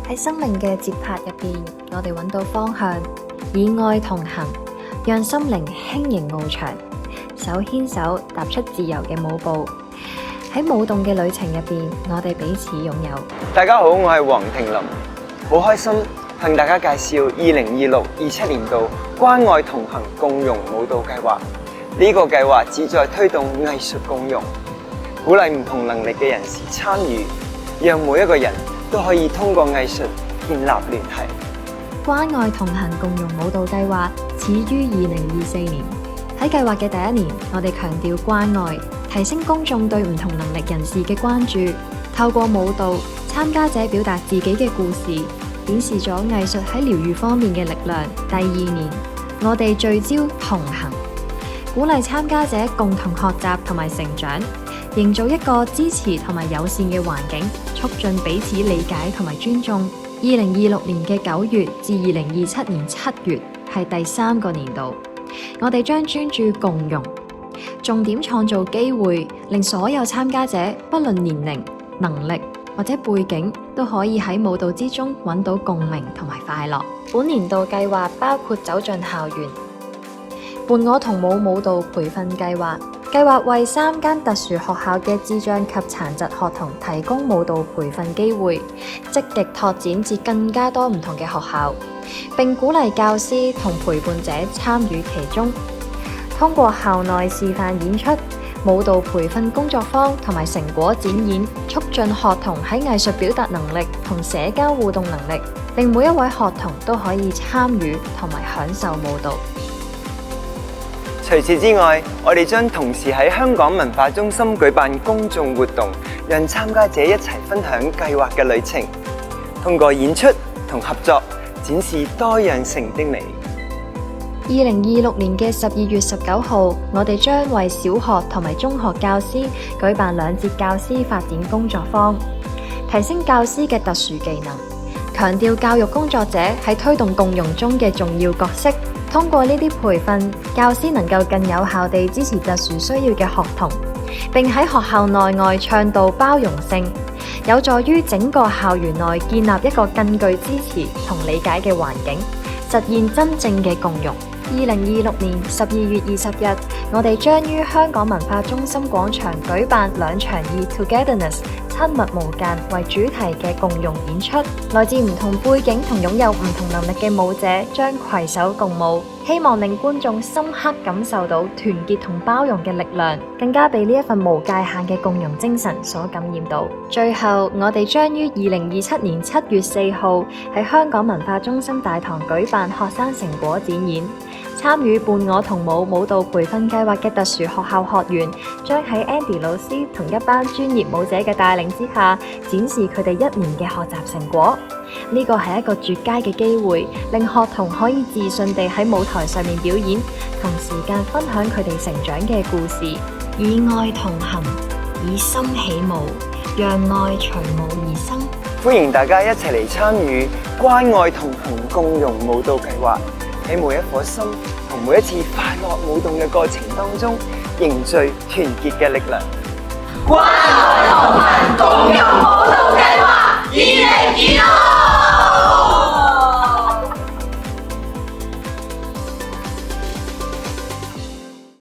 喺生命嘅節拍入邊，我哋揾到方向，以愛同行，讓心靈輕盈翱翔，手牽手踏出自由嘅舞步。喺舞動嘅旅程入邊，我哋彼此擁有。大家好，我係黃庭林，好開心向大家介紹2026-27年度關愛同行共融舞蹈計劃。呢個計劃旨在推動藝術共融，鼓勵唔同能力嘅人士參與，讓每一個人都可以通過藝術建立聯繫。關愛同行共融舞蹈計劃始於2024年。喺計劃嘅第一年，我哋強調關愛，提升公眾對唔同能力人士嘅關注。透過舞蹈，參加者表達自己嘅故事，顯示咗藝術喺療癒方面嘅力量。第二年，我哋聚焦同行，鼓勵參加者共同學習同埋成長，營造一個支持同埋友善嘅環境，促進彼此理解同埋尊重。2026年嘅9月至2027年7月係第3個年度，我哋將專注共融，重點創造機會，令所有參加者不論年齡、能力或者背景，都可以喺舞蹈之中揾到共鳴同埋快樂。本年度計劃包括走進校園、伴我同舞舞蹈培訓計劃，計劃為3間特殊學校嘅智障及殘疾學童提供舞蹈培訓機會，積極拓展至更加多唔同嘅學校，並鼓勵教師同陪伴者參與其中。通過校內示範演出、舞蹈培訓工作坊同埋成果展演，促進學童喺藝術表達能力同社交互動能力，令每一位學童都可以參與同埋享受舞蹈。除此之外，我哋將同時喺香港文化中心舉辦公眾活動，讓參加者一齊分享計劃嘅旅程，通過演出同合作，展示多樣性的美。2026年嘅12月19號，我哋將為小學同埋中學教師舉辦2節教師發展工作坊，提升教師嘅特殊技能，強調教育工作者喺推動共融中嘅重要角色。通過呢啲培訓，教師能夠更有效地支持特殊需要嘅學童，並喺學校內外倡導包容性，有助於整個校園內建立一個更具支持同理解嘅環境，實現真正嘅共融。2026年12月20日，我哋將於香港文化中心廣場舉辦2場以 Togetherness 親密無間為主題嘅共融演出。來自唔同背景同擁有唔同能力嘅舞者將攜手共舞，希望令觀眾深刻感受到團結同包容嘅力量，更加被呢一份無界限嘅共融精神所感染到。最後，我哋將於2027年7月4號喺香港文化中心大堂舉辦學生成果展演。參與伴我同舞舞蹈培訓計劃嘅特殊學校學員，將喺 Andy 老師同一班專業舞者嘅帶領之下，展示佢哋1年嘅學習成果。呢個係一個絕佳嘅機會，令學童可以自信地喺舞台上面表演，同時間分享佢哋成長嘅故事。以愛同行，以心起舞，讓愛隨舞而生。歡迎大家一齊嚟參與關愛同行共融舞蹈計劃，喺每一顆心同每一次快樂舞動嘅過程當中，凝聚團結嘅力量。關愛同行共融舞蹈計劃2026